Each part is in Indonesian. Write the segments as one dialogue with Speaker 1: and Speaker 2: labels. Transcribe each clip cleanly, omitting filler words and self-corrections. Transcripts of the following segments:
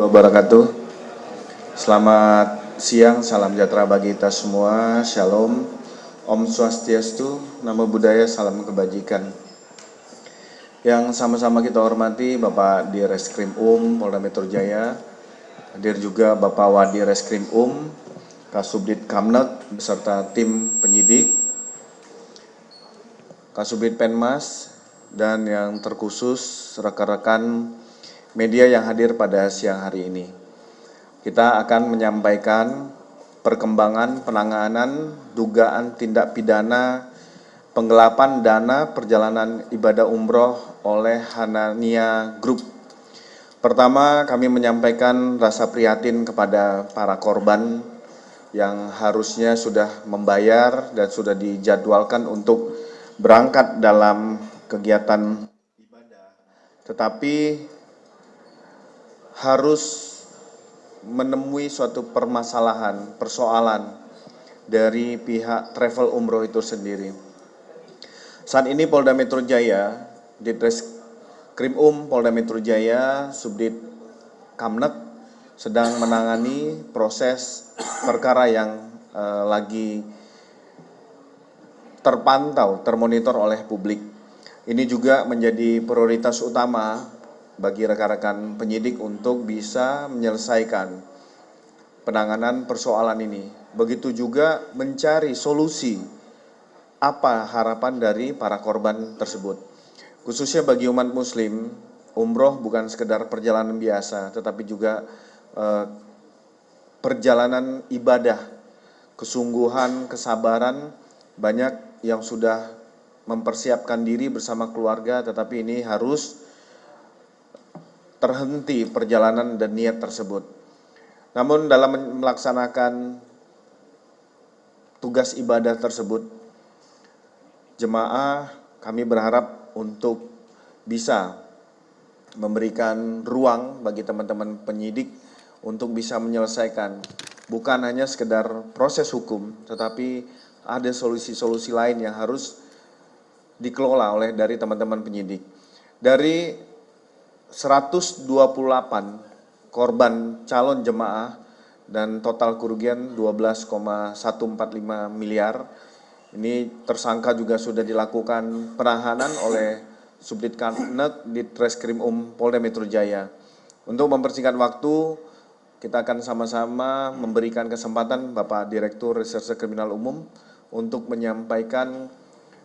Speaker 1: Wabarakatuh. Selamat siang, salam sejahtera bagi kita semua. Shalom, Om Swastiastu, Namo Buddhaya, salam kebajikan. Yang sama-sama kita hormati Bapak Direskrim Polda Metro Jaya, hadir juga Bapak Wadireskrim Kasubdit Kamnet beserta tim penyidik, Kasubdit Penmas, dan yang terkhusus rekan-rekan media yang hadir pada siang hari ini. Kita akan menyampaikan perkembangan penanganan dugaan tindak pidana penggelapan dana perjalanan ibadah umroh oleh Hanania Group. Pertama, kami menyampaikan rasa prihatin kepada para korban yang harusnya sudah membayar dan sudah dijadwalkan untuk berangkat dalam kegiatan ibadah, tetapi harus menemui suatu persoalan dari pihak travel umroh itu sendiri. Saat ini Polda Metro Jaya, Ditreskrim Polda Metro Jaya, Subdit Kamnet sedang menangani proses perkara yang lagi termonitor oleh publik. Ini juga menjadi prioritas utama bagi rekan-rekan penyidik untuk bisa menyelesaikan penanganan persoalan ini. Begitu juga mencari solusi apa harapan dari para korban tersebut. Khususnya bagi umat muslim, umroh bukan sekedar perjalanan biasa, tetapi juga perjalanan ibadah, kesungguhan, kesabaran. Banyak yang sudah mempersiapkan diri bersama keluarga, tetapi ini harus terhenti perjalanan dan niat tersebut. Namun dalam melaksanakan tugas ibadah tersebut, jemaah kami berharap untuk bisa memberikan ruang bagi teman-teman penyidik untuk bisa menyelesaikan bukan hanya sekedar proses hukum, tetapi ada solusi-solusi lain yang harus dikelola oleh dari teman-teman penyidik. Dari 128 korban calon jemaah dan total kerugian 12,145 miliar. Ini tersangka juga sudah dilakukan penahanan oleh Subdit Kamnet Ditreskrim Polda Metro Jaya. Untuk mempersingkat waktu, kita akan sama-sama memberikan kesempatan Bapak Direktur Reserse Kriminal Umum untuk menyampaikan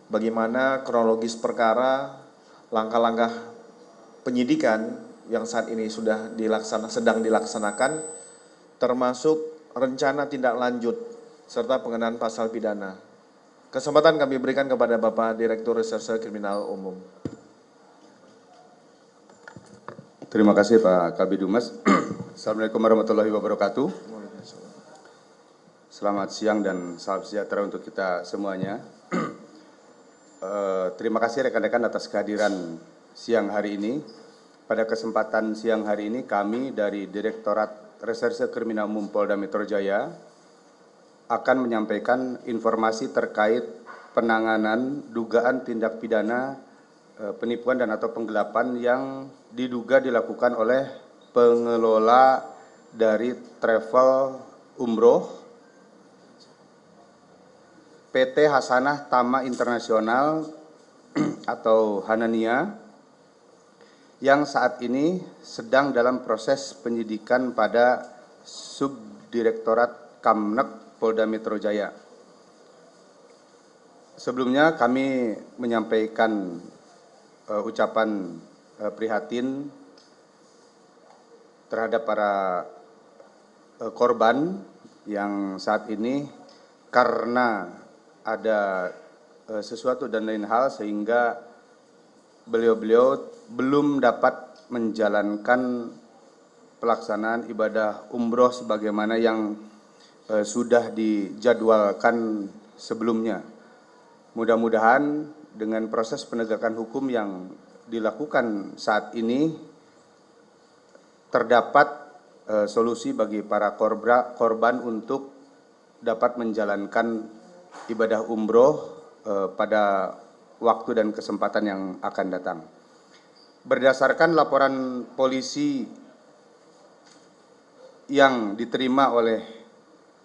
Speaker 1: bagaimana kronologis perkara, langkah-langkah penyidikan yang saat ini sedang dilaksanakan, termasuk rencana tindak lanjut serta pengenaan pasal pidana. Kesempatan kami berikan kepada Bapak Direktur Reserse Kriminal Umum.
Speaker 2: Terima kasih Pak Kabid Humas. Assalamualaikum warahmatullahi wabarakatuh. Selamat siang dan salam sejahtera untuk kita semuanya. Terima kasih rekan-rekan atas kehadiran siang hari ini. Pada kesempatan siang hari ini kami dari Direktorat Reserse Kriminal Umum Polda Metro Jaya akan menyampaikan informasi terkait penanganan dugaan tindak pidana penipuan dan atau penggelapan yang diduga dilakukan oleh pengelola dari travel umroh PT Hasanah Tama Internasional atau Hanania yang saat ini sedang dalam proses penyidikan pada Subdirektorat Kamnet Polda Metro Jaya. Sebelumnya kami menyampaikan ucapan prihatin terhadap para korban yang saat ini karena ada sesuatu dan lain hal sehingga beliau-beliau belum dapat menjalankan pelaksanaan ibadah umroh sebagaimana yang sudah dijadwalkan sebelumnya. Mudah-mudahan dengan proses penegakan hukum yang dilakukan saat ini terdapat solusi bagi para korban untuk dapat menjalankan ibadah umroh pada waktu dan kesempatan yang akan datang. Berdasarkan laporan polisi yang diterima oleh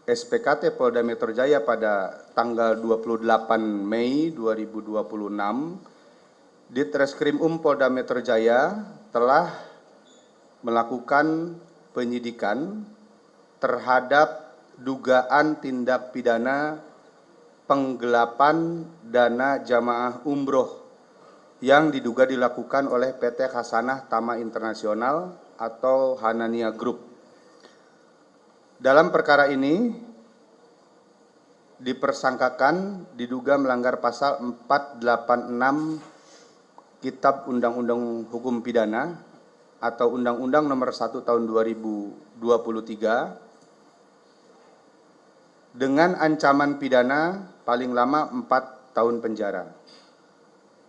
Speaker 2: SPKT Polda Metro Jaya pada tanggal 28 Mei 2026, Ditreskrim Polda Metro Jaya telah melakukan penyidikan terhadap dugaan tindak pidana penggelapan dana jamaah umroh yang diduga dilakukan oleh PT Khasanah Tama Internasional atau Hanania Group. Dalam perkara ini dipersangkakan diduga melanggar pasal 486 Kitab Undang-Undang Hukum Pidana atau Undang-Undang Nomor 1 Tahun 2023 dengan ancaman pidana paling lama 4 tahun penjara.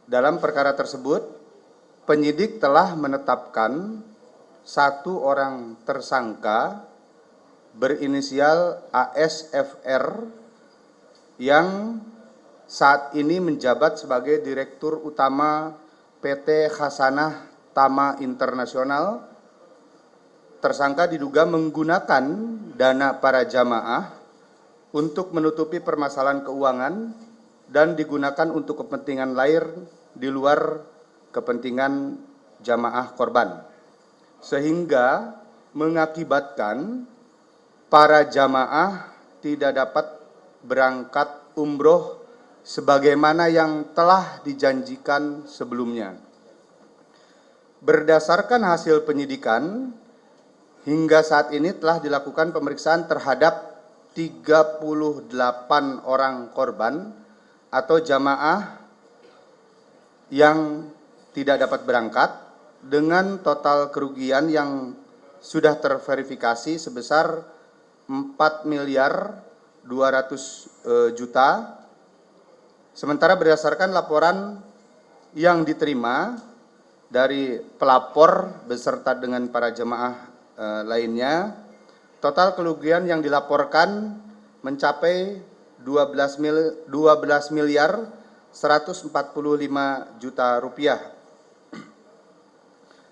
Speaker 2: Dalam perkara tersebut, penyidik telah menetapkan satu orang tersangka berinisial ASFR yang saat ini menjabat sebagai Direktur Utama PT Khasanah Tama Internasional. Tersangka diduga menggunakan dana para jamaah untuk menutupi permasalahan keuangan dan digunakan untuk kepentingan lain di luar kepentingan jamaah korban, sehingga mengakibatkan para jamaah tidak dapat berangkat umroh sebagaimana yang telah dijanjikan sebelumnya. Berdasarkan hasil penyidikan, hingga saat ini telah dilakukan pemeriksaan terhadap 38 orang korban atau jamaah yang tidak dapat berangkat dengan total kerugian yang sudah terverifikasi sebesar 4 miliar 200 juta. Sementara berdasarkan laporan yang diterima dari pelapor beserta dengan para jemaah lainnya, total kerugian yang dilaporkan mencapai 12 miliar 145 juta rupiah.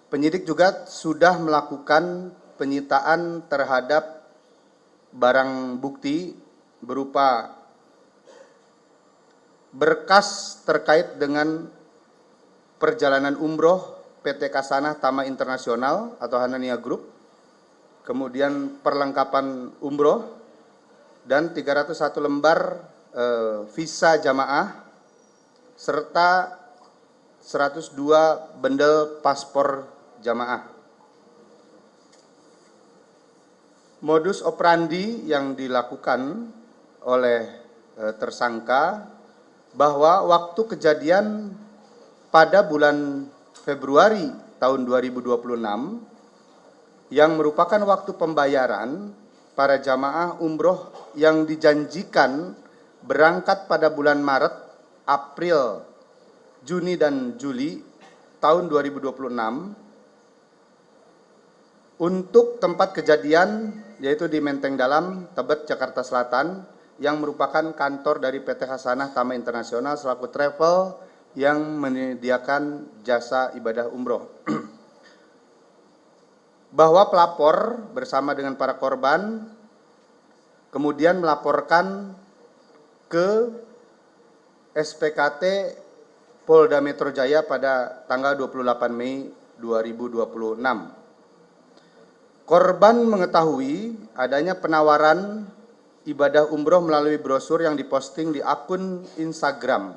Speaker 2: Penyidik juga sudah melakukan penyitaan terhadap barang bukti berupa berkas terkait dengan perjalanan umroh PT Khasanah Tama Internasional atau Hanania Group, kemudian perlengkapan umroh, dan 301 lembar visa jamaah, serta 102 bendel paspor jamaah. Modus operandi yang dilakukan oleh tersangka bahwa waktu kejadian pada bulan Februari tahun 2026 yang merupakan waktu pembayaran para jamaah umroh yang dijanjikan berangkat pada bulan Maret, April, Juni, dan Juli tahun 2026 untuk tempat kejadian yaitu di Menteng Dalam, Tebet, Jakarta Selatan, yang merupakan kantor dari PT Khasanah Tama Internasional selaku travel yang menyediakan jasa ibadah umroh. Bahwa pelapor bersama dengan para korban kemudian melaporkan ke SPKT Polda Metro Jaya pada tanggal 28 Mei 2026. Korban mengetahui adanya penawaran ibadah umroh melalui brosur yang diposting di akun Instagram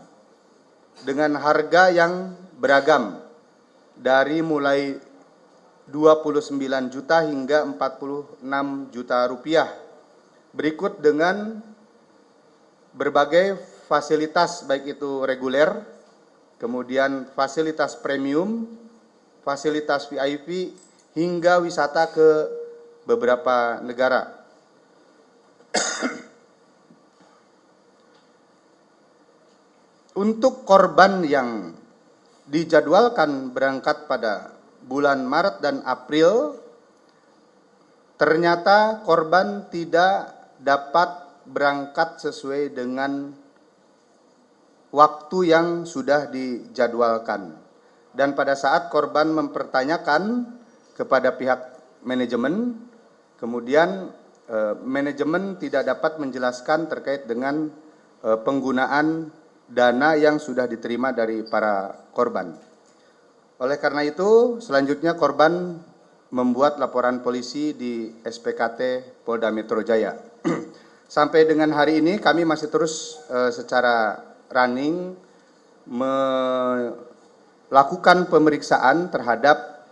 Speaker 2: dengan harga yang beragam dari mulai 29 juta hingga 46 juta rupiah. Berikut dengan berbagai fasilitas baik itu reguler, kemudian fasilitas premium, fasilitas VIP, hingga wisata ke beberapa negara. Untuk korban yang dijadwalkan berangkat pada bulan Maret dan April, ternyata korban tidak dapat berangkat sesuai dengan waktu yang sudah dijadwalkan. Dan pada saat korban mempertanyakan kepada pihak manajemen, Kemudian manajemen tidak dapat menjelaskan terkait dengan penggunaan dana yang sudah diterima dari para korban. Oleh karena itu, selanjutnya korban membuat laporan polisi di SPKT Polda Metro Jaya. Sampai dengan hari ini kami masih terus secara running melakukan pemeriksaan terhadap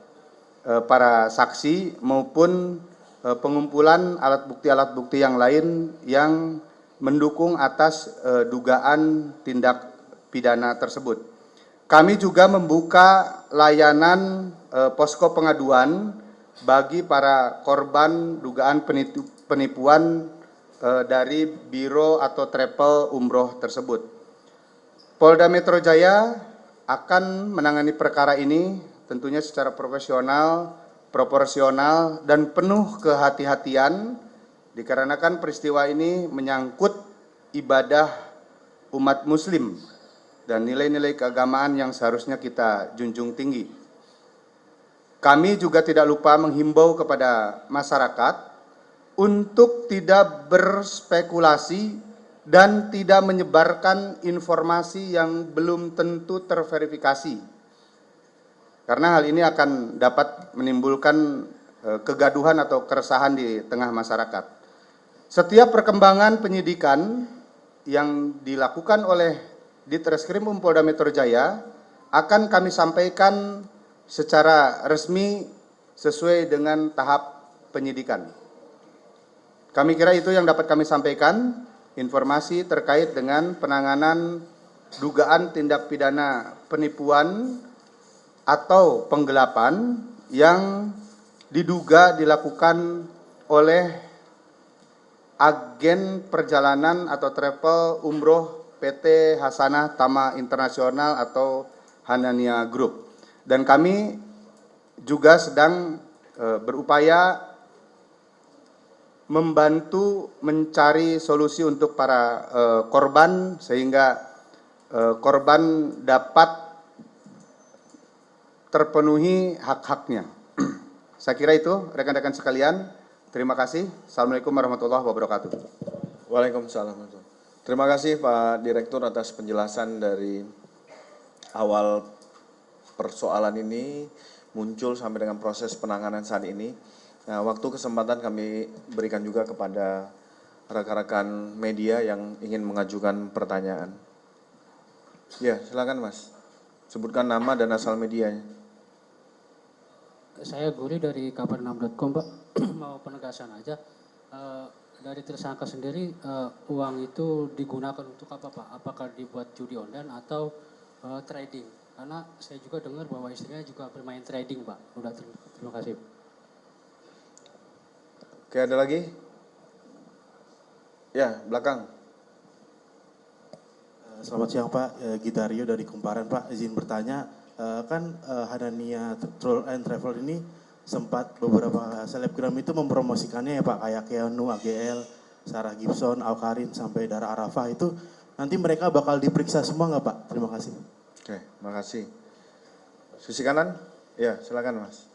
Speaker 2: para saksi maupun pengumpulan alat bukti yang lain yang mendukung atas dugaan tindak pidana tersebut. Kami juga membuka layanan posko pengaduan bagi para korban dugaan penipuan dari biro atau travel umroh tersebut. Polda Metro Jaya akan menangani perkara ini tentunya secara profesional, proporsional, dan penuh kehati-hatian dikarenakan peristiwa ini menyangkut ibadah umat muslim dan nilai-nilai keagamaan yang seharusnya kita junjung tinggi. Kami juga tidak lupa menghimbau kepada masyarakat untuk tidak berspekulasi dan tidak menyebarkan informasi yang belum tentu terverifikasi. Karena hal ini akan dapat menimbulkan kegaduhan atau keresahan di tengah masyarakat. Setiap perkembangan penyidikan yang dilakukan oleh Ditreskrim Polda Metro Jaya akan kami sampaikan secara resmi sesuai dengan tahap penyidikan. Kami kira itu yang dapat kami sampaikan, informasi terkait dengan penanganan dugaan tindak pidana penipuan atau penggelapan yang diduga dilakukan oleh agen perjalanan atau travel umroh PT Hasanah Tama Internasional atau Hanania Group. Dan kami juga sedang berupaya membantu mencari solusi untuk para korban sehingga korban dapat terpenuhi hak-haknya. Saya kira itu rekan-rekan sekalian. Terima kasih. Assalamualaikum warahmatullahi wabarakatuh.
Speaker 1: Waalaikumsalam. Terima kasih Pak Direktur atas penjelasan dari awal persoalan ini muncul sampai dengan proses penanganan saat ini. Nah, waktu kesempatan kami berikan juga kepada rekan-rekan media yang ingin mengajukan pertanyaan. Ya, silakan Mas. Sebutkan nama dan asal medianya.
Speaker 3: Saya Guri dari kabar6.com, Pak. Mau penegasan aja. Dari tersangka sendiri, uang itu digunakan untuk apa, Pak? Apakah dibuat judi online atau trading? Karena saya juga dengar bahwa istrinya juga bermain trading, Pak. Udah, terima kasih.
Speaker 1: Oke, ada lagi? Ya, belakang.
Speaker 4: Selamat siang Pak, Gitario dari Kumparan Pak. Izin bertanya, kan Hanania Tour and Travel ini sempat beberapa selebgram itu mempromosikannya ya Pak, kayak Keanu, AGL, Sarah Gibson, Awkarin, sampai Dara Arafah itu nanti mereka bakal diperiksa semua nggak Pak? Terima kasih.
Speaker 1: Oke, makasih. Sisi kanan? Ya, silakan Mas.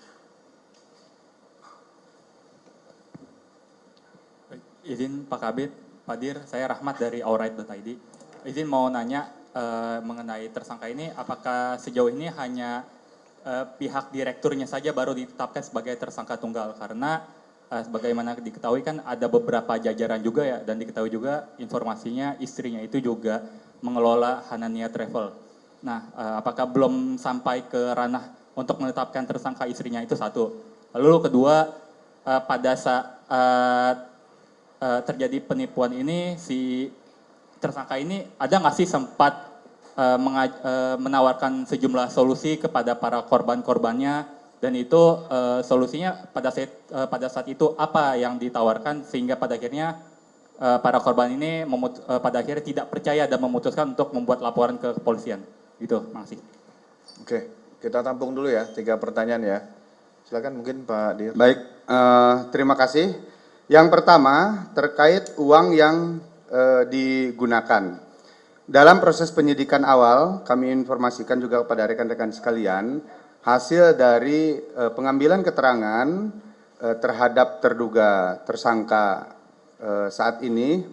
Speaker 5: Izin Pak Kabid, Pak Dir, saya Rahmat dari Alright.id. Izin mau nanya mengenai tersangka ini, apakah sejauh ini hanya pihak direkturnya saja baru ditetapkan sebagai tersangka tunggal? Karena sebagaimana diketahui kan ada beberapa jajaran juga ya, dan diketahui juga informasinya istrinya itu juga mengelola Hanania Travel. Nah, apakah belum sampai ke ranah untuk menetapkan tersangka istrinya, itu satu. Lalu kedua, pada saat terjadi penipuan ini, si tersangka ini ada nggak sih sempat menawarkan sejumlah solusi kepada para korban-korbannya, dan itu solusinya pada saat itu apa yang ditawarkan sehingga pada akhirnya para korban ini pada akhirnya tidak percaya dan memutuskan untuk membuat laporan ke kepolisian. Gitu, makasih.
Speaker 1: Oke, kita tampung dulu ya, 3 pertanyaan ya. Silakan mungkin Pak Dir.
Speaker 2: Baik, terima kasih. Yang pertama terkait uang yang digunakan. Dalam proses penyidikan awal, kami informasikan juga kepada rekan-rekan sekalian, hasil dari pengambilan keterangan terhadap terduga tersangka saat ini,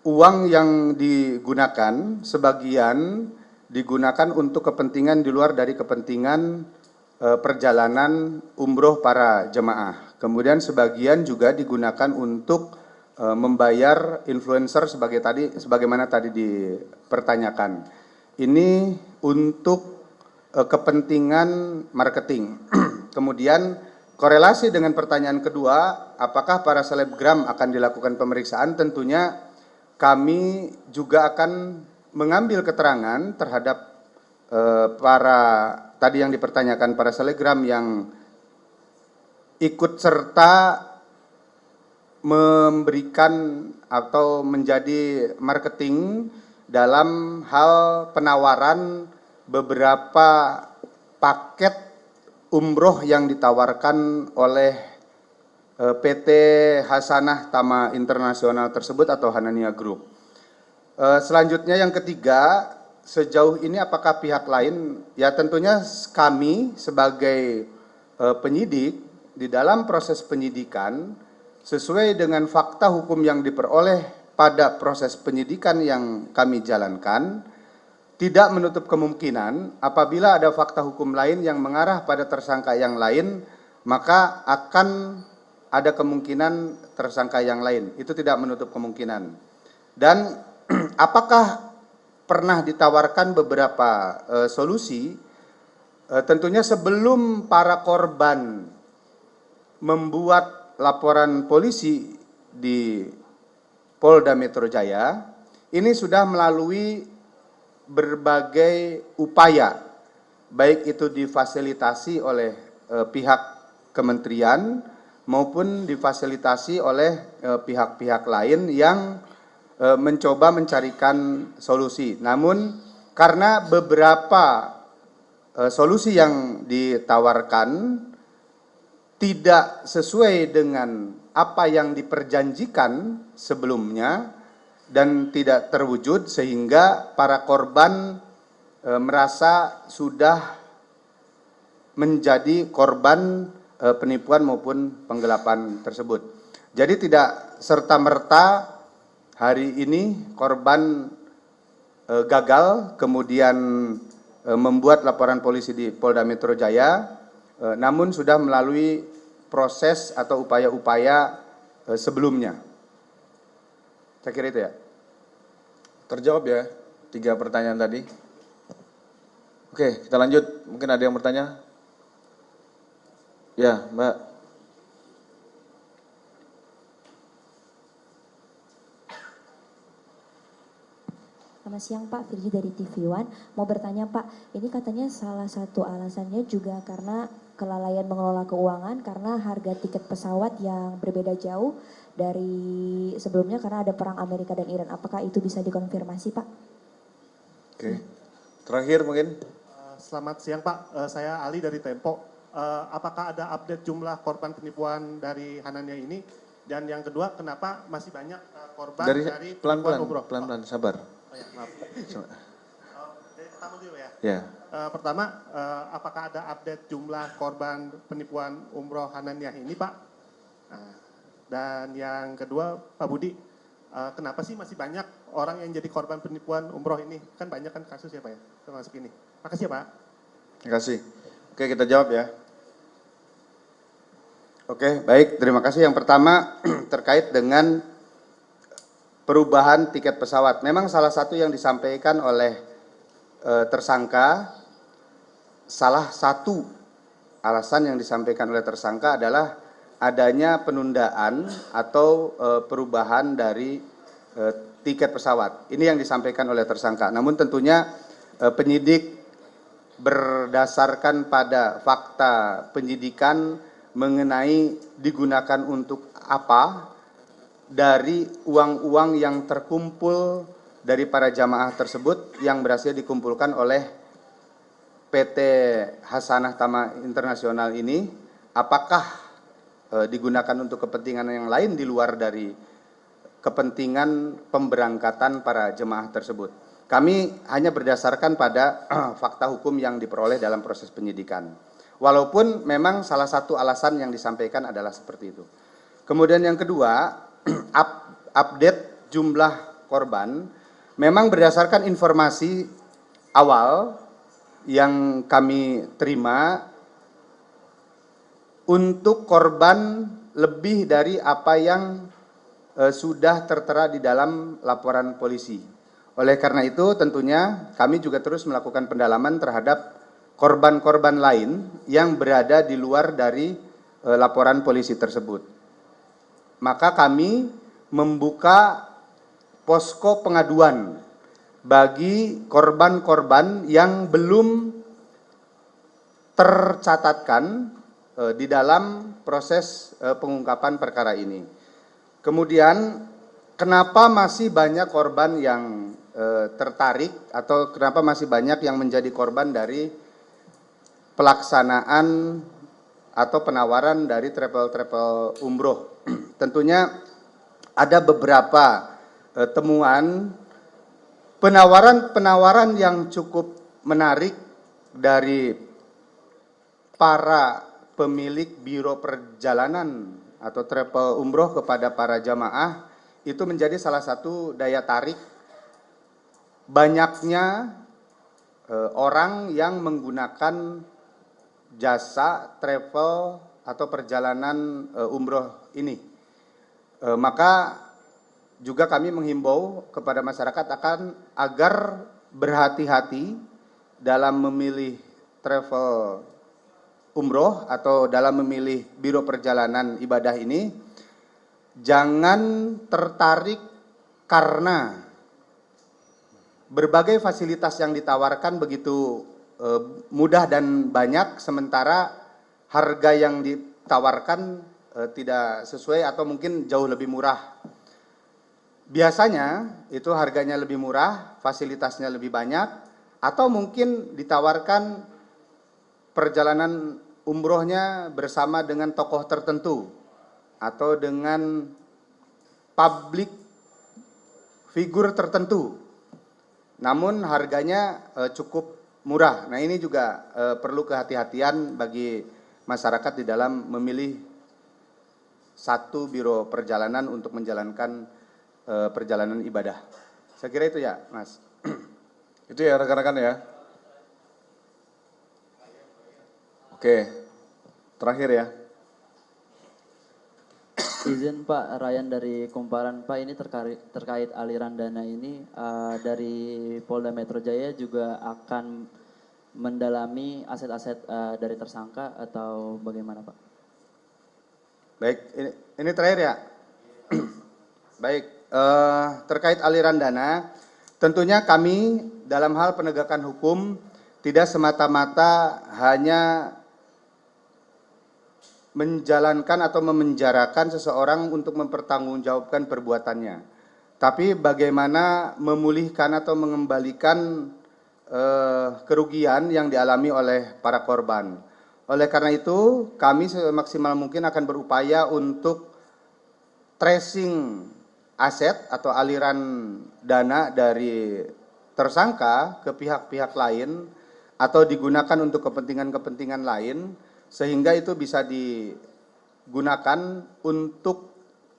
Speaker 2: uang yang digunakan sebagian digunakan untuk kepentingan di luar dari kepentingan perjalanan umroh para jemaah. Kemudian sebagian juga digunakan untuk membayar influencer sebagaimana tadi dipertanyakan. Ini untuk kepentingan marketing. Kemudian korelasi dengan pertanyaan kedua, apakah para selebgram akan dilakukan pemeriksaan? Tentunya kami juga akan mengambil keterangan terhadap para tadi yang dipertanyakan para selebgram yang ikut serta memberikan atau menjadi marketing dalam hal penawaran beberapa paket umroh yang ditawarkan oleh PT Hasanah Tama Internasional tersebut atau Hanania Group. Selanjutnya yang ketiga, sejauh ini apakah pihak lain? Ya tentunya kami sebagai penyidik di dalam proses penyidikan sesuai dengan fakta hukum yang diperoleh pada proses penyidikan yang kami jalankan, tidak menutup kemungkinan apabila ada fakta hukum lain yang mengarah pada tersangka yang lain, maka akan ada kemungkinan tersangka yang lain. Itu tidak menutup kemungkinan. Dan apakah pernah ditawarkan beberapa solusi? Tentunya sebelum para korban membuat laporan polisi di Polda Metro Jaya, ini sudah melalui berbagai upaya, baik itu difasilitasi oleh pihak kementerian maupun difasilitasi oleh pihak-pihak lain yang mencoba mencarikan solusi. Namun karena beberapa solusi yang ditawarkan tidak sesuai dengan apa yang diperjanjikan sebelumnya dan tidak terwujud, sehingga para korban merasa sudah menjadi korban penipuan maupun penggelapan tersebut. Jadi tidak serta-merta hari ini korban gagal kemudian membuat laporan polisi di Polda Metro Jaya, namun sudah melalui proses atau upaya-upaya sebelumnya. Saya kira itu ya.
Speaker 1: Terjawab ya 3 pertanyaan tadi. Oke, kita lanjut. Mungkin ada yang bertanya? Ya, Mbak.
Speaker 6: Selamat siang Pak, Firji dari TV One. Mau bertanya Pak, ini katanya salah satu alasannya juga karena kelalaian mengelola keuangan karena harga tiket pesawat yang berbeda jauh dari sebelumnya karena ada perang Amerika dan Iran. Apakah itu bisa dikonfirmasi Pak?
Speaker 1: Oke. Terakhir mungkin.
Speaker 7: Selamat siang Pak, saya Ali dari Tempo. Apakah ada update jumlah korban penipuan dari Hanania ini? Dan yang kedua, kenapa masih banyak korban dari penipuan umroh?
Speaker 1: Pelan-pelan, sabar.
Speaker 7: Oh ya, maaf. Pertama dulu ya.
Speaker 1: Ya.
Speaker 7: Pertama, apakah ada update jumlah korban penipuan umroh Hanania ini Pak? Dan yang kedua, Pak Budi, kenapa sih masih banyak orang yang jadi korban penipuan umroh ini? Kan banyak kan kasus ya Pak ya, termasuk ini. Makasih ya Pak.
Speaker 1: Terima kasih. Oke, kita jawab ya.
Speaker 2: Oke, baik. Terima kasih. Yang pertama terkait dengan perubahan tiket pesawat. Memang salah satu yang disampaikan oleh tersangka, salah satu alasan yang disampaikan oleh tersangka adalah adanya penundaan atau perubahan dari tiket pesawat. Ini yang disampaikan oleh tersangka. Namun tentunya penyidik berdasarkan pada fakta penyidikan mengenai digunakan untuk apa dari uang-uang yang terkumpul dari para jamaah tersebut yang berhasil dikumpulkan oleh PT Hasanah Tama Internasional ini, apakah digunakan untuk kepentingan yang lain di luar dari kepentingan pemberangkatan para jemaah tersebut. Kami hanya berdasarkan pada fakta hukum yang diperoleh dalam proses penyidikan. Walaupun memang salah satu alasan yang disampaikan adalah seperti itu. Kemudian yang kedua, update jumlah korban memang berdasarkan informasi awal yang kami terima untuk korban lebih dari apa yang sudah tertera di dalam laporan polisi. Oleh karena itu tentunya kami juga terus melakukan pendalaman terhadap korban-korban lain yang berada di luar dari laporan polisi tersebut. Maka kami membuka posko pengaduan bagi korban-korban yang belum tercatatkan di dalam proses pengungkapan perkara ini. Kemudian kenapa masih banyak korban yang tertarik atau kenapa masih banyak yang menjadi korban dari pelaksanaan atau penawaran dari travel umroh. Tentunya ada beberapa temuan penawaran yang cukup menarik dari para pemilik biro perjalanan atau travel umroh kepada para jamaah itu menjadi salah satu daya tarik banyaknya orang yang menggunakan jasa travel atau perjalanan umroh ini. Maka juga kami menghimbau kepada masyarakat agar berhati-hati dalam memilih travel umroh atau dalam memilih biro perjalanan ibadah ini. Jangan tertarik karena berbagai fasilitas yang ditawarkan begitu mudah dan banyak, sementara harga yang ditawarkan tidak sesuai atau mungkin jauh lebih murah. Biasanya itu harganya lebih murah, fasilitasnya lebih banyak, atau mungkin ditawarkan perjalanan umrohnya bersama dengan tokoh tertentu atau dengan public figure tertentu. Namun harganya cukup murah. Nah ini juga perlu kehati-hatian bagi masyarakat di dalam memilih satu biro perjalanan untuk menjalankan perjalanan ibadah. Saya kira itu ya, Mas.
Speaker 1: Itu ya rekan-rekan ya. Oke, terakhir ya.
Speaker 8: Izin Pak, Ryan dari Kumparan. Pak, ini terkait aliran dana ini dari Polda Metro Jaya juga akan mendalami aset-aset dari tersangka atau bagaimana Pak?
Speaker 2: Baik, ini terakhir ya. Baik, terkait aliran dana, tentunya kami dalam hal penegakan hukum tidak semata-mata hanya menjalankan atau memenjarakan seseorang untuk mempertanggungjawabkan perbuatannya, tapi bagaimana memulihkan atau mengembalikan kerugian yang dialami oleh para korban. Oleh karena itu, kami semaksimal mungkin akan berupaya untuk tracing aset atau aliran dana dari tersangka ke pihak-pihak lain atau digunakan untuk kepentingan-kepentingan lain, sehingga itu bisa digunakan untuk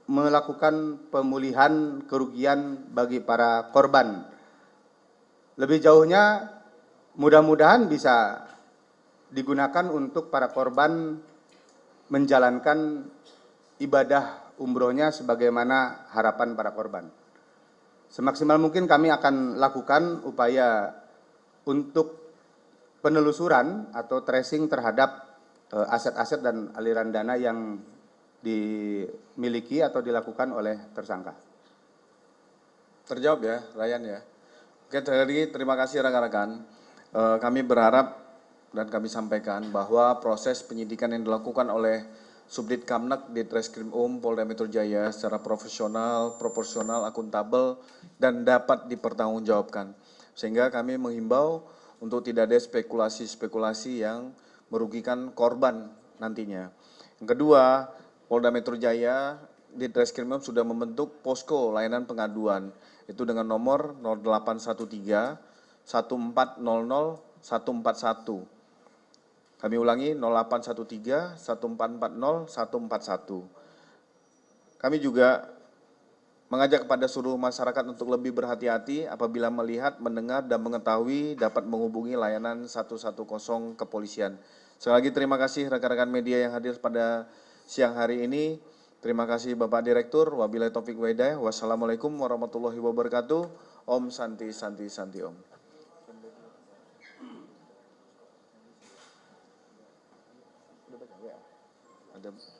Speaker 2: melakukan pemulihan kerugian bagi para korban. Lebih jauhnya, mudah-mudahan bisa digunakan untuk para korban menjalankan ibadah umrohnya sebagaimana harapan para korban. Semaksimal mungkin kami akan lakukan upaya untuk penelusuran atau tracing terhadap aset-aset dan aliran dana yang dimiliki atau dilakukan oleh tersangka.
Speaker 1: Terjawab ya, Ryan ya. Oke, terima kasih rekan-rekan. Kami berharap dan kami sampaikan bahwa proses penyidikan yang dilakukan oleh Subdit Kamnek di Treskrim Polda Metro Jaya secara profesional, proporsional, akuntabel, dan dapat dipertanggungjawabkan. Sehingga kami menghimbau untuk tidak ada spekulasi-spekulasi yang merugikan korban nantinya. Yang kedua, Polda Metro Jaya di Treskrim sudah membentuk posko layanan pengaduan, itu dengan nomor 0813 1400 141. Kami ulangi 0813 1440 141. Kami juga mengajak kepada seluruh masyarakat untuk lebih berhati-hati apabila melihat, mendengar, dan mengetahui dapat menghubungi layanan 110 kepolisian. Sekali lagi terima kasih rekan-rekan media yang hadir pada siang hari ini. Terima kasih Bapak Direktur. Wabillahi taufiq wa hidayah. Wassalamualaikum warahmatullahi wabarakatuh. Om Santi Santi Santi Om. Ada